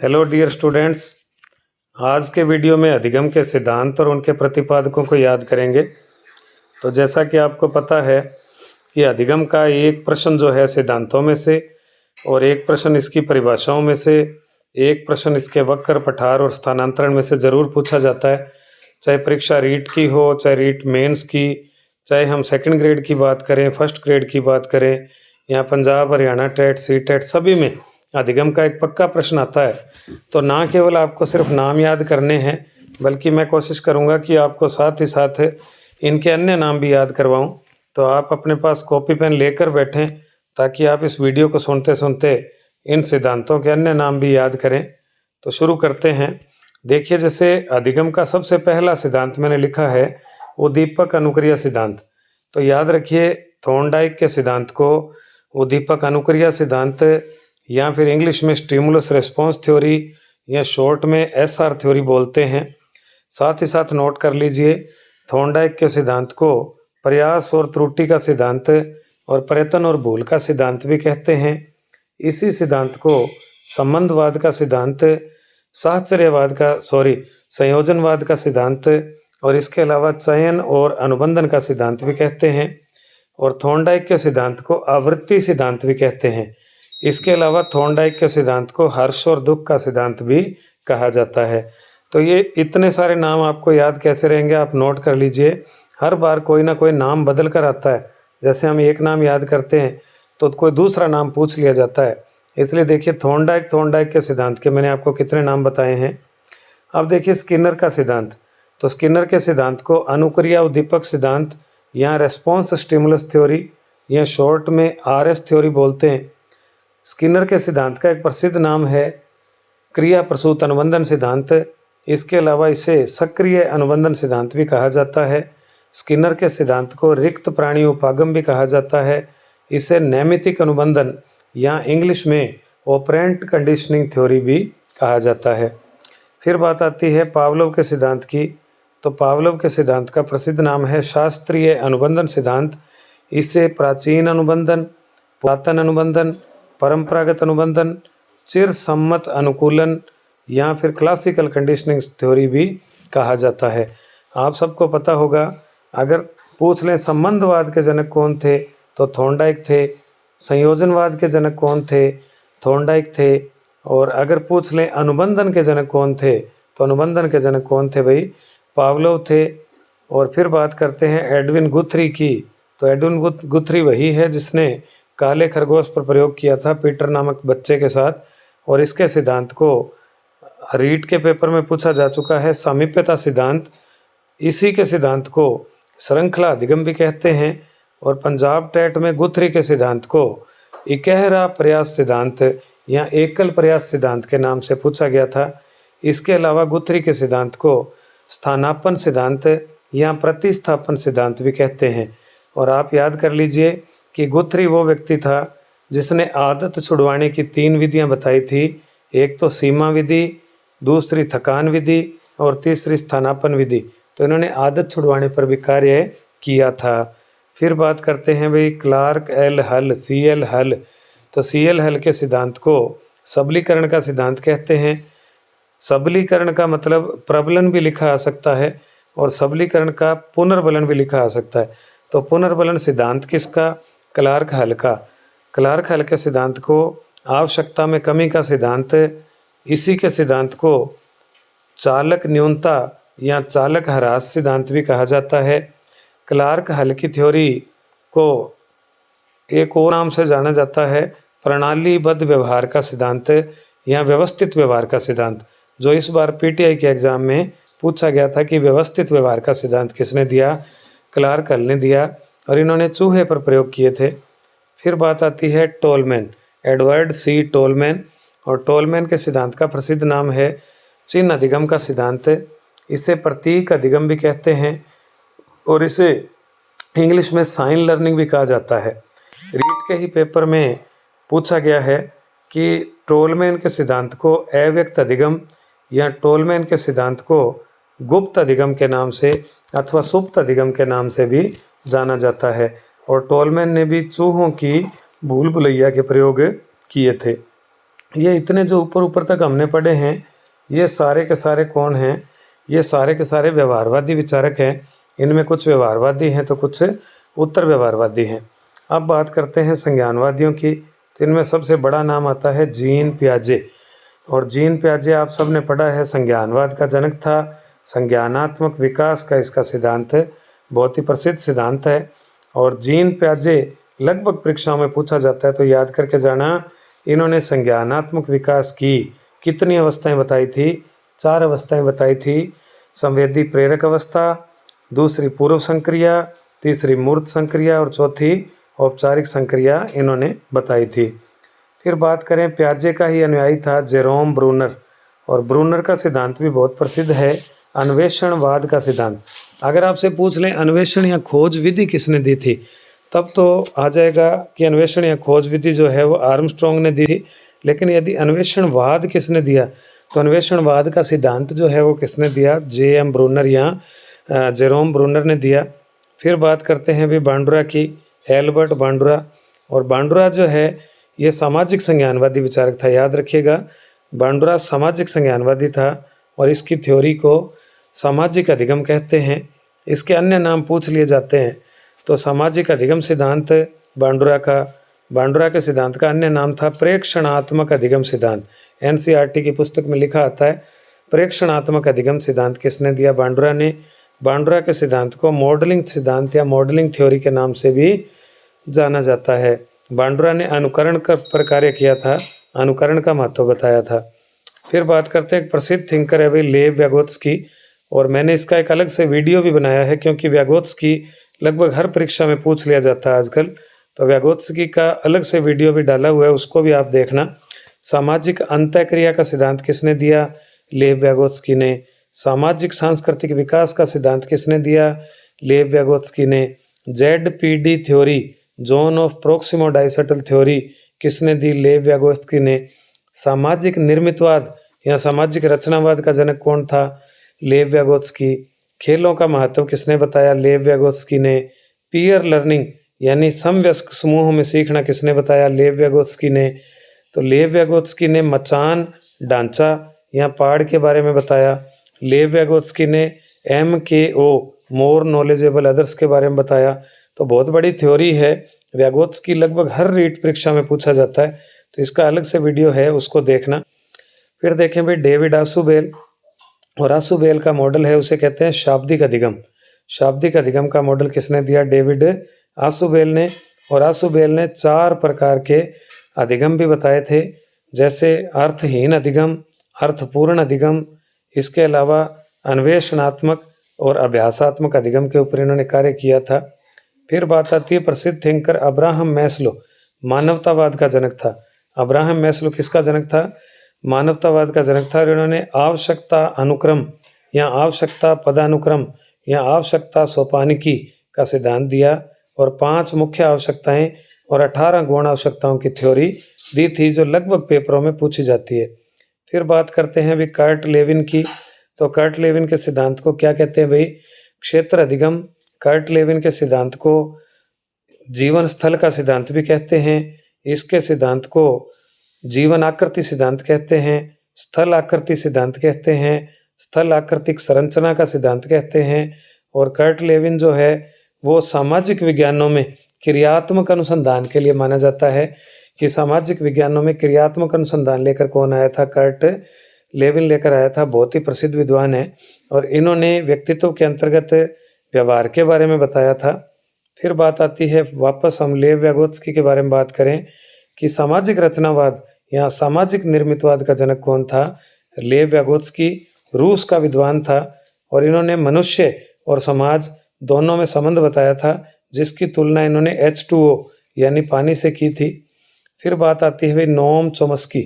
Hello dear students. आज के video में अधिगम के सिद्धांत और उनके प्रतिपादकों को याद करेंगे। तो जैसा कि आपको पता है कि अधिगम का एक प्रश्न जो है सिद्धांतों में से, और एक प्रश्न इसकी परिभाषाओं में से, एक प्रश्न इसके वक्र, पठार और स्थानांतरण में से ज़रूर पूछा जाता है। चाहे परीक्षा रीट की हो, चाहे रीट मेंस की, चाहे हम सेकंड ग्रेड की बात करें, फर्स्ट ग्रेड की बात करें, या Punjab Haryana TET, C TET, सभी में अधिगम का एक पक्का प्रश्न आता है। तो ना केवल आपको सिर्फ नाम याद करने हैं, बल्कि मैं कोशिश करूंगा कि आपको साथ ही साथ इनके अन्य नाम भी याद करवाऊं। तो आप अपने पास कॉपी पेन लेकर बैठें ताकि आप इस वीडियो को सुनते सुनते इन सिद्धांतों के अन्य नाम भी याद करें। तो शुरू करते हैं। देखिए, जैसे अधिगम का सबसे पहला सिद्धांत मैंने लिखा है उद्दीपक अनुक्रिया सिद्धांत। तो याद रखिए, थॉर्नडाइक के सिद्धांत को उद्दीपक अनुक्रिया सिद्धांत या फिर इंग्लिश में स्टिमुलस रिस्पॉन्स थ्योरी या शॉर्ट में एसआर थ्योरी बोलते हैं। साथ ही साथ नोट कर लीजिए, थॉर्नडाइक के सिद्धांत को प्रयास और त्रुटि का सिद्धांत और प्रयत्न और भूल का सिद्धांत भी कहते हैं। इसी सिद्धांत को संबंधवाद का सिद्धांत, संयोजनवाद का सिद्धांत और इसके अलावा चयन और अनुबंधन का सिद्धांत भी कहते हैं। और थॉर्नडाइक के सिद्धांत को आवृत्ति सिद्धांत भी कहते हैं। इसके अलावा थॉर्नडाइक के सिद्धांत को हर्ष और दुख का सिद्धांत भी कहा जाता है। तो ये इतने सारे नाम आपको याद कैसे रहेंगे, आप नोट कर लीजिए। हर बार कोई ना कोई नाम बदल कर आता है। जैसे हम एक नाम याद करते हैं तो कोई दूसरा नाम पूछ लिया जाता है। इसलिए देखिए, थॉर्नडाइक के सिद्धांत के मैंने आपको कितने नाम बताए हैं। अब देखिए स्किनर का सिद्धांत। तो स्किनर के सिद्धांत को अनुक्रिया उद्दीपक सिद्धांत या रेस्पॉन्स स्टिमुलस थ्योरी या शॉर्ट में आरएस थ्योरी बोलते हैं। स्किनर के सिद्धांत का एक प्रसिद्ध नाम है क्रिया प्रसूत अनुबंधन सिद्धांत। इसके अलावा इसे सक्रिय अनुबंधन सिद्धांत भी कहा जाता है। स्किनर के सिद्धांत को रिक्त प्राणी उपागम भी कहा जाता है। इसे नैमित्तिक अनुबंधन या इंग्लिश में ऑपरेंट कंडीशनिंग थ्योरी भी कहा जाता है। फिर बात आती है पावलोव के सिद्धांत की। तो पावलोव के सिद्धांत का प्रसिद्ध नाम है शास्त्रीय अनुबंधन सिद्धांत। इसे प्राचीन अनुबंधन, पुरातन अनुबंधन, परंपरागत अनुबंधन, चिर सम्मत अनुकूलन या फिर क्लासिकल कंडीशनिंग थ्योरी भी कहा जाता है। आप सबको पता होगा, अगर पूछ लें संबंधवाद के जनक कौन थे तो थॉर्नडाइक थे। संयोजनवाद के जनक कौन थे? थॉर्नडाइक थे। और अगर पूछ लें अनुबंधन के जनक कौन थे तो अनुबंधन के जनक कौन थे भाई? पावलोव थे। और फिर बात करते हैं एडविन गुथ्री की। तो एडविन गुथ्री वही है जिसने काले खरगोश पर प्रयोग किया था पीटर नामक बच्चे के साथ। और इसके सिद्धांत को रीट के पेपर में पूछा जा चुका है, सामीप्यता सिद्धांत। इसी के सिद्धांत को श्रृंखला अधिगम भी कहते हैं। और पंजाब टेट में गुथ्री के सिद्धांत को इकहरा प्रयास सिद्धांत या एकल प्रयास सिद्धांत के नाम से पूछा गया था। इसके अलावा गुथ्री के सिद्धांत को स्थानापन्न सिद्धांत या प्रतिस्थापन सिद्धांत भी कहते हैं। और आप याद कर लीजिए कि गुथ्री वो व्यक्ति था जिसने आदत छुड़वाने की 3 विधियां बताई थी। एक तो सीमा विधि, दूसरी थकान विधि और तीसरी स्थानापन्न विधि। तो इन्होंने आदत छुड़वाने पर भी कार्य किया था। फिर बात करते हैं भाई क्लार्क एल हल, CL हल। तो CL हल के सिद्धांत को सबलीकरण का सिद्धांत कहते हैं। सबलीकरण का मतलब प्रबलन भी लिखा आ सकता है और सबलीकरण का पुनर्बलन भी लिखा आ सकता है। तो पुनर्बलन सिद्धांत किसका? क्लार्क हल का। क्लार्क हल के सिद्धांत को आवश्यकता में कमी का सिद्धांत, इसी के सिद्धांत को चालक न्यूनता या चालक ह्रास सिद्धांत भी कहा जाता है। क्लार्क हल की थ्योरी को एक और नाम से जाना जाता है प्रणालीबद्ध व्यवहार का सिद्धांत या व्यवस्थित व्यवहार का सिद्धांत, जो इस बार PTI के एग्जाम में पूछा गया था कि व्यवस्थित व्यवहार का सिद्धांत किसने दिया? क्लार्क हल ने दिया। और इन्होंने चूहे पर प्रयोग किए थे। फिर बात आती है टोलमैन, एडवर्ड C टोलमैन। और टोलमैन के सिद्धांत का प्रसिद्ध नाम है चिन्ह अधिगम का सिद्धांत। इसे प्रतीक अधिगम भी कहते हैं और इसे इंग्लिश में साइन लर्निंग भी कहा जाता है। रीट के ही पेपर में पूछा गया है कि टोलमैन के सिद्धांत को अव्यक्त अधिगम या टोलमैन के सिद्धांत को गुप्त अधिगम के नाम से अथवा सुप्त अधिगम के नाम से भी जाना जाता है। और टोलमैन ने भी चूहों की भूल भुलैया के प्रयोग किए थे। ये इतने जो ऊपर ऊपर तक हमने पढ़े हैं, ये सारे के सारे कौन हैं? ये सारे के सारे व्यवहारवादी विचारक हैं। इनमें कुछ व्यवहारवादी हैं तो कुछ उत्तर व्यवहारवादी हैं। अब बात करते हैं संज्ञानवादियों की। तो इनमें सबसे बड़ा नाम आता है जीन पियाजे। और जीन पियाजे आप सब ने पढ़ा है, संज्ञानवाद का जनक था। संज्ञानात्मक विकास का इसका सिद्धांत है, बहुत ही प्रसिद्ध सिद्धांत है। और जीन पियाजे लगभग परीक्षाओं में पूछा जाता है, तो याद करके जाना। इन्होंने संज्ञानात्मक विकास की कितनी अवस्थाएं बताई थी? 4 अवस्थाएं बताई थी। संवेदी प्रेरक अवस्था, दूसरी पूर्व संक्रिया, तीसरी मूर्त संक्रिया और चौथी औपचारिक संक्रिया इन्होंने बताई थी। फिर बात करें, पियाजे का ही अनुयायी था जेरोम ब्रूनर। और ब्रूनर का सिद्धांत भी बहुत प्रसिद्ध है, अन्वेषणवाद का सिद्धांत। अगर आपसे पूछ लें अन्वेषण या खोज विधि किसने दी थी, तब तो आ जाएगा कि अन्वेषण या खोज विधि जो है वो आर्मस्ट्रॉन्ग ने दी थी। लेकिन यदि अन्वेषणवाद किसने दिया, तो अन्वेषणवाद का सिद्धांत जो है वो किसने दिया? जे.एम. ब्रूनर या जेरोम ब्रूनर ने दिया। फिर बात करते हैं भी बांडुरा की, एल्बर्ट बांडुरा। और बांडुरा जो है ये सामाजिक संज्ञानवादी विचारक था, याद रखिएगा। बांडुरा सामाजिक संज्ञानवादी था और इसकी थ्योरी को सामाजिक अधिगम कहते हैं। इसके अन्य नाम पूछ लिए जाते हैं, तो सामाजिक अधिगम सिद्धांत बांडुरा के सिद्धांत का अन्य नाम था प्रेक्षणात्मक अधिगम सिद्धांत। एनसीईआरटी की पुस्तक में लिखा आता है प्रेक्षणात्मक अधिगम सिद्धांत किसने दिया? बांडुरा ने। बांडुरा के सिद्धांत को मॉडलिंग सिद्धांत या मॉडलिंग थ्योरी के नाम से भी जाना जाता है। बांडुरा ने अनुकरण पर कार्य किया था, अनुकरण का महत्व बताया था। फिर बात करते हैं, एक प्रसिद्ध थिंकर है भाई लेव व्यागोत्स्की। और मैंने इसका एक अलग से वीडियो भी बनाया है, क्योंकि व्यागोत्स्की लगभग हर परीक्षा में पूछ लिया जाता है आजकल। तो व्यागोत्स्की का अलग से वीडियो भी डाला हुआ है, उसको भी आप देखना। सामाजिक अंतःक्रिया का सिद्धांत किसने दिया? लेव व्यागोत्स्की ने। सामाजिक सांस्कृतिक विकास का सिद्धांत किसने दिया? लेव व्यागोत्स्की ने। ZPD theory, zone of proximal distal theory किसने दी? लेव व्यागोत्स्की ने। सामाजिक निर्मितवाद या सामाजिक रचनावाद का जनक कौन था? लेव व्यागोत्स्की। खेलों का महत्व किसने बताया? लेव व्यागोत्स्की ने। पीयर लर्निंग यानी समवयस्क समूह में सीखना किसने बताया? लेव व्यागोत्स्की ने। तो लेव व्यागोत्स्की ने मचान ढांचा या पहाड़ के बारे में बताया। लेव व्यागोत्स्की ने MKO मोर नॉलेजेबल अदर्स के बारे में बताया। तो बहुत बड़ी थ्योरी है। व्यागोत्स्की लगभग हर रीट परीक्षा में पूछा जाता है, तो इसका अलग से वीडियो है, उसको देखना। फिर देखें भाई डेविड आसुबेल। और आसुबेल का मॉडल है, उसे कहते हैं शाब्दिक अधिगम। शाब्दिक अधिगम का मॉडल किसने दिया? डेविड आसुबेल ने। और आसुबेल ने 4 प्रकार के अधिगम भी बताए थे, जैसे अर्थहीन अधिगम, अर्थपूर्ण अधिगम, इसके अलावा अन्वेषणात्मक और अभ्यासात्मक अधिगम के ऊपर इन्होंने कार्य किया था। फिर बात आती है प्रसिद्ध थिंकर अब्राहम मैस्लो, मानवतावाद का जनक था। अब्राहम मैस्लो किसका जनक था? मानवतावाद का जनक था। और इन्होंने आवश्यकता अनुक्रम या आवश्यकता पदानुक्रम या आवश्यकता सोपानिकी का सिद्धांत दिया और 5 मुख्य आवश्यकताएं और 18 गौण आवश्यकताओं की थ्योरी दी थी, जो लगभग पेपरों में पूछी जाती है। फिर बात करते हैं भी कर्ट लेविन की। तो कर्ट लेविन के सिद्धांत को क्या कहते हैं भाई? क्षेत्र अधिगम। कर्ट लेविन के सिद्धांत को जीवन स्थल का सिद्धांत भी कहते हैं। इसके सिद्धांत को जीवन आकृति सिद्धांत कहते हैं, स्थल आकृति सिद्धांत कहते हैं, स्थल आकृतिक संरचना का सिद्धांत कहते हैं। और कर्ट लेविन जो है वो सामाजिक विज्ञानों में क्रियात्मक अनुसंधान के लिए माना जाता है कि सामाजिक विज्ञानों में क्रियात्मक अनुसंधान लेकर कौन आया था? कर्ट लेविन लेकर आया था। बहुत ही प्रसिद्ध विद्वान है और इन्होंने व्यक्तित्व के अंतर्गत व्यवहार के बारे में बताया था। फिर बात आती है, वापस हम लेव व्यागोत्स्की के बारे में बात करें कि सामाजिक रचनावाद या सामाजिक निर्मितवाद का जनक कौन था? लेव व्यागोत्स्की रूस का विद्वान था और इन्होंने मनुष्य और समाज दोनों में संबंध बताया था, जिसकी तुलना इन्होंने H2O यानी पानी से की थी। फिर बात आती है नोम चोम्स्की।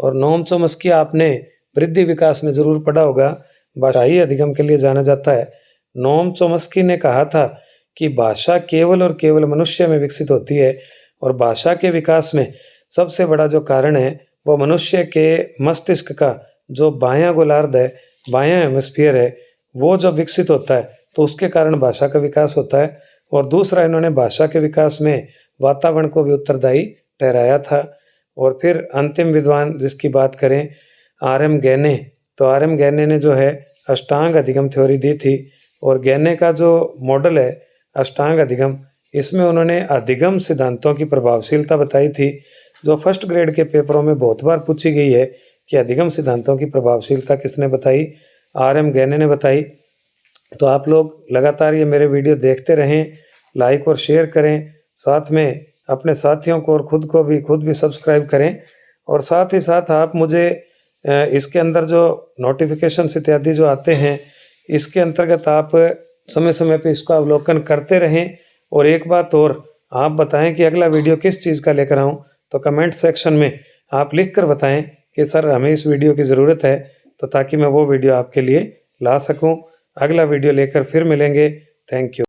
और नोम चोम्स्की आपने वृद्धि विकास में जरूर पढ़ा होगा, भाषाई अधिगम के लिए जाना जाता है। नोम चोम्स्की ने कहा था कि भाषा केवल और केवल मनुष्य में विकसित होती है और भाषा के विकास में सबसे बड़ा जो कारण है वो मनुष्य के मस्तिष्क का जो बायां गोलार्ध है, बायां हेमिस्फीयर है, वो जब विकसित होता है तो उसके कारण भाषा का विकास होता है। और दूसरा, इन्होंने भाषा के विकास में वातावरण को भी उत्तरदायी ठहराया था। और फिर अंतिम विद्वान जिसकी बात करें आर.एम. गैने, तो आर.एम. गैने ने जो है अष्टांग अधिगम थ्योरी दी थी। और गैने का जो मॉडल है अष्टांग अधिगम, इसमें उन्होंने अधिगम सिद्धांतों की प्रभावशीलता बताई थी, जो फर्स्ट ग्रेड के पेपरों में बहुत बार पूछी गई है कि अधिगम सिद्धांतों की प्रभावशीलता किसने बताई, आर.एम. गैने ने बताई। तो आप लोग लगातार ये मेरे वीडियो देखते रहें, लाइक और शेयर करें, साथ में अपने साथियों को और खुद भी सब्सक्राइब करें। और साथ ही साथ आप मुझे इसके अंदर जो नोटिफिकेशंस इत्यादि जो आते हैं, इसके अंतर्गत आप समय समय पे इसका अवलोकन करते रहें। और एक बात और, आप बताएं कि अगला वीडियो किस चीज़ का लेकर आऊं, तो कमेंट सेक्शन में आप लिख कर बताएं कि सर हमें इस वीडियो की ज़रूरत है, तो ताकि मैं वो वीडियो आपके लिए ला सकूं। अगला वीडियो लेकर फिर मिलेंगे। Thank you.